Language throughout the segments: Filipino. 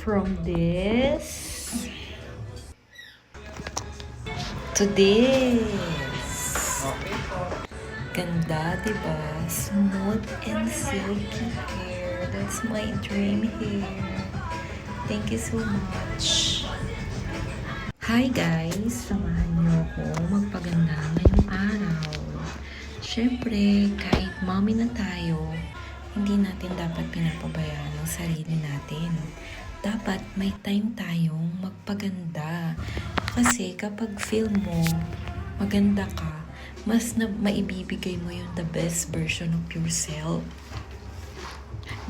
from this to this. Ganda, diba? Smooth and silky hair. That's my dream hair. Thank you so much. Hi guys! Samahan niyo ako magpaganda ngayong araw. Siyempre, kahit mommy na tayo, hindi natin dapat pinapabayaan ang sarili natin. Dapat may time tayong magpaganda. Kasi kapag feel mo maganda ka, mas maibibigay mo yung the best version of yourself.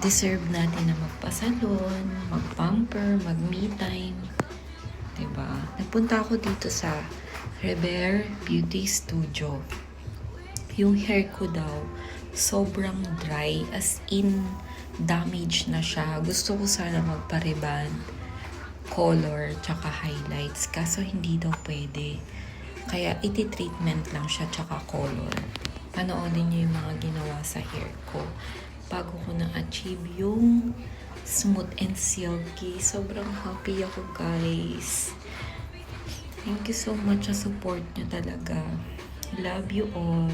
Deserve natin na magpasalon, mag-pamper, mag-me time. Diba? Nagpunta ako dito sa Rever Beauty Studio. Yung hair ko daw, sobrang dry. As in, damage na siya. Gusto ko sana magpa-reband, color, tsaka highlights. Kaso hindi daw pwede. Kaya iti-treatment lang siya tsaka color. Panoodin niyo yung mga ginawa sa hair ko. Bago ko na-achieve yung smooth and silky. Sobrang happy ako, guys. Thank you so much sa support niyo talaga. Love you all.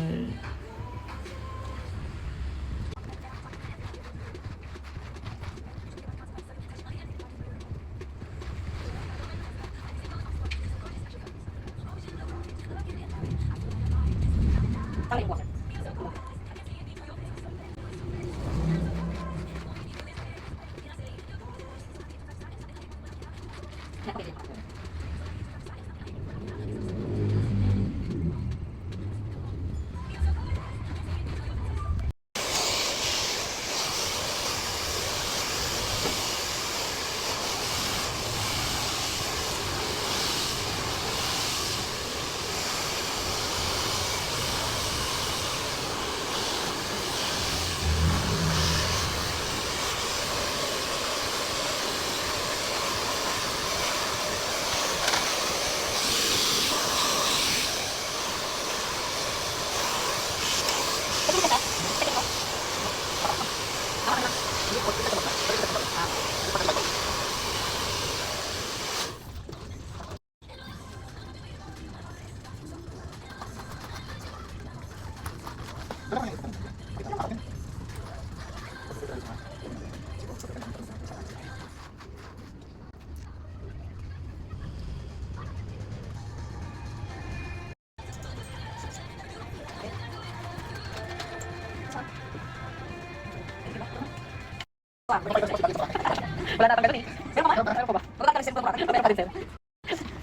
Wala na tanggal eh. Sino ka ba? Meron ko ba? Wala ka rin sino ba? Meron ka rin sino.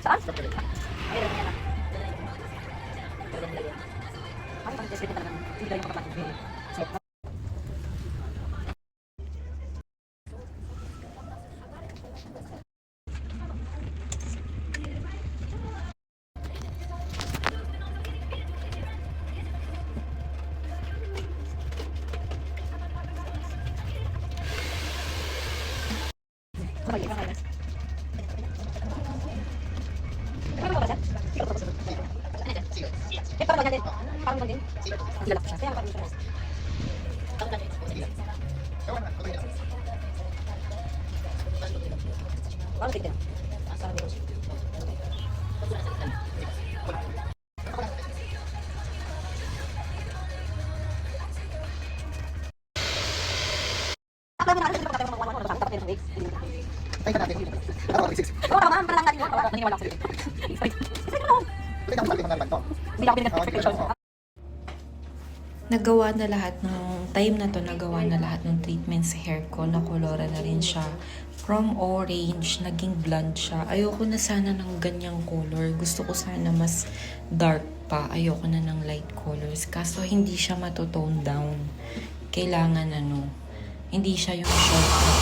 Saan? Nagawa na lahat ng time na to, nagawa na lahat ng treatment sa hair ko. Nakolora na rin siya. From orange, naging blonde siya. Ayoko na sana ng ganyang color. Gusto ko sana mas dark pa. Ayoko na ng light colors. Kaso hindi siya matotone down. Kailangan hindi siya yung short cut.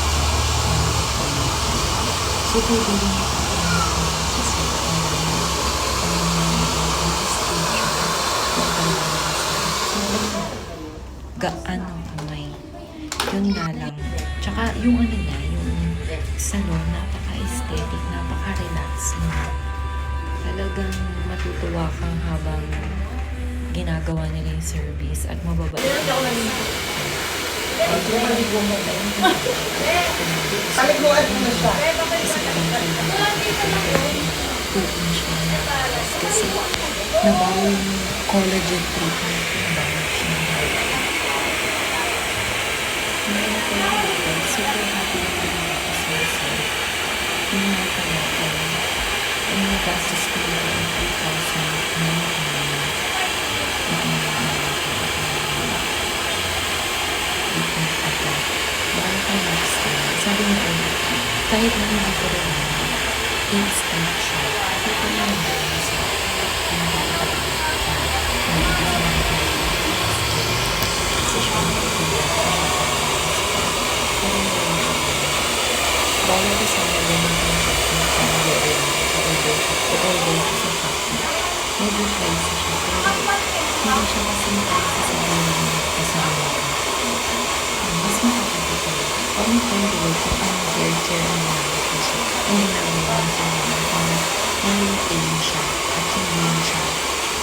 So, pwede rin gaan ng kamay. Yun nga lang. Tsaka yung niya, yung salon, napaka-aesthetic, napaka-relaxing. Talagang matutuwa kang habang ginagawa nila yung service at mababait. Paliguan mo na siya. Putin siya. Kasi nabawal yung collagen treatment. Nabawal siya. Ngayon ko lang dito. Super happy na pala ako sa isa. Yung mga talata. Ang nagastos ko dito ng 3,000. Sabi niya, kahit na hindi ko rin instant siya. Ito na yung sa kasi siya bawal ko sa mga ganun yung shopping sa mga i-order ko sa Shopee. Medyo pricey siya, pero hindi siya kasing pricey sa ganun kasama ko. Mas makakapit ko. Kami tayo work ko ang hair care ang mga kasi ang ginagawa sa mga na-retain siya at hindi siya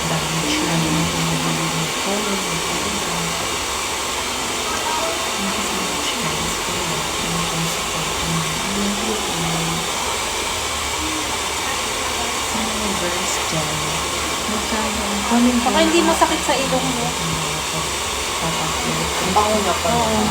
damage lalo na kung nabili ng color ng color. Thank you so much guys for watching and supporting me. I love you all. Sa mga verse dyan, magkano Baka hindi masakit sa ilong mo. papakit. Ang bango niya pa. Oo.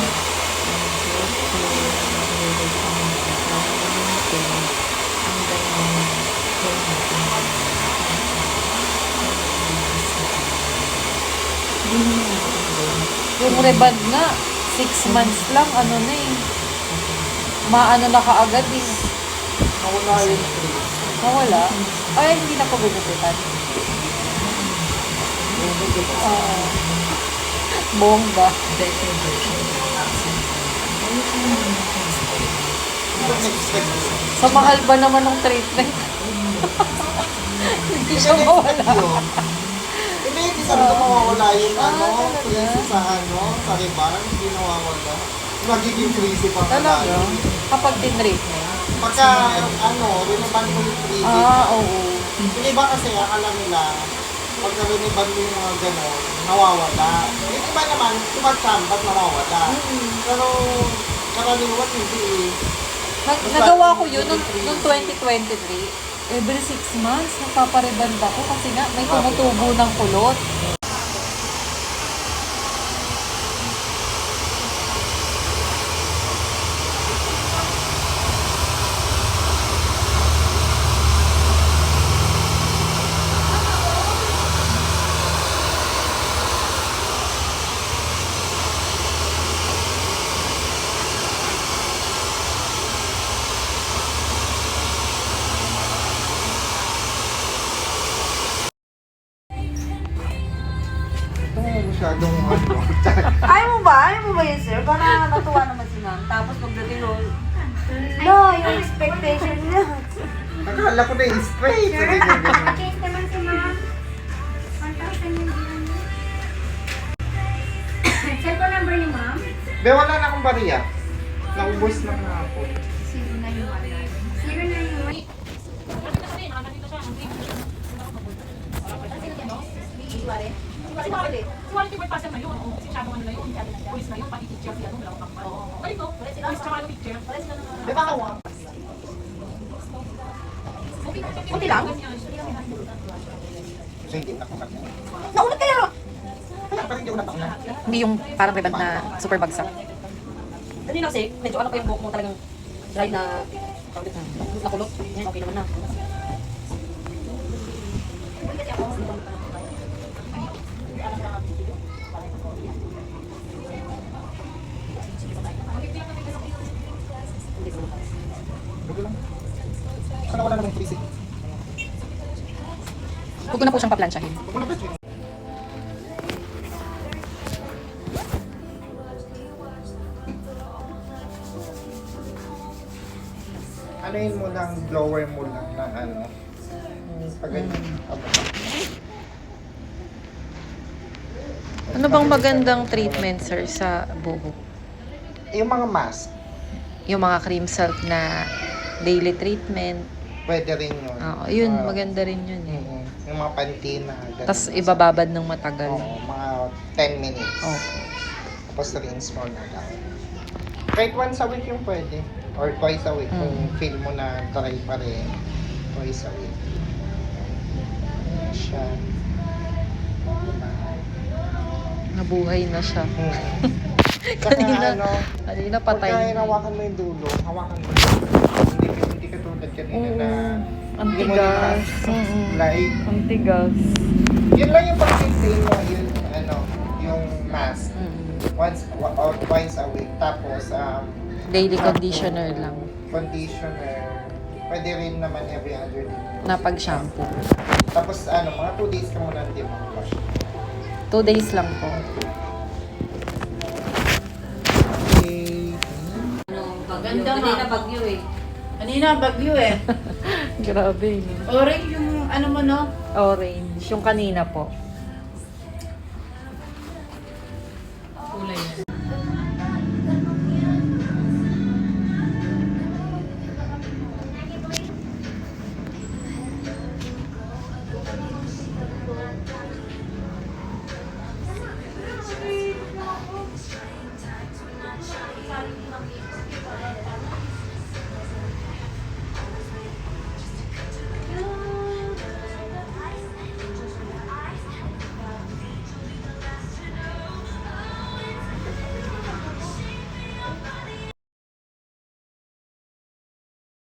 Yung reband nga, 6 months lang, ano na eh. Maano na kaagad eh. Nawala yung trees. Nawala. Ay, hindi na pagugupitan. Oo. Bongga. Better version. Sa mahal ba naman ng treatment? Hindi siya mawala. Hindi sabi ko mawawala yung talaga? crazy sa sa riban. Hindi nawawala. Magiging crazy pa Talaga? Kapag tinreatment? Pagka, riniban mo yung crazy. Oo. Yung iba kasi, akala nila, pagka riniban mo yung mga gano'n, nawawala. Yung iba naman, tumatsambat, nawawala. Pero, karaniwan, hindi eh. Nagawa ko yun noong 2023. Every 6 months, nagpapareband ako kasi nga may tumutubo ng kulot. Masyadong Ayaw mo ba? Ayaw mo ba yun, sir? Para natuwa naman si ma'am. Tapos pagdating nun, no, yung expectation niya. Akala ko na yung straight. Sabi ko ganun. Case naman si ma'am. 1,000 yung bilang niya. Cellphone number ni ma'am? Be, wala na akong bariya. Naubos na nga ako. 0 na yung 1. 0 na yung 1. Quality boy passer na yun. Kasi siya naman na yun. Police na yun. Pati teacher siya. Ano lang ako. Ay, no. Police tsaka teacher. Di ba kawa? Kunti lang. So, hindi na ako kanya. Naunat kaya ro. Kaya pa rin hindi ko natakna. Hindi yung parang reband na super bagsak. Kanina kasi, medyo ano pa yung buhok mo talagang dry na nakulot. Ngayon, okay naman na. Huwag lang. Sana wala namang freezing. Huwag ko na po siyang paplansyahin. Huwag mo na pwede. Anuin mo lang, blower mo lang na pag Ano bang magandang treatment, sir, sa buhok? yung mga mask, Yung mga cream salt na daily treatment. pwede rin yun. Oo, yun, maganda rin yun eh. Yung mga pantina. ganun. Tapos ibababad ng matagal. Oo, mga 10 minutes. Oh. Tapos Tapos rinse mo na lang. Kahit once a week yung pwede. Or twice a week kung feel mo na dry pa rin. Twice a week. Ayan siya. Nabuhay na siya. Kanina, Kanina pagka patay. hinawakan mo yung dulo, hawakan mo. Hindi ka tulad kanina na Ang hindi mo tigas. like, Ang tigas. yun lang yung pag-maintain mo, yun, yung mask. Once or twice a week. Tapos, Daily conditioner lang. conditioner. Pwede rin naman every other day. Na pag-shampoo. Tapos, mga 2 days ka muna hindi mag-wash. 2 days lang po. Okay. Ganda Hindi nga. na bagyo eh. Kanina, bagyo eh. Grabe. No? Orange yung ano mo, no? Orange. Yung kanina po.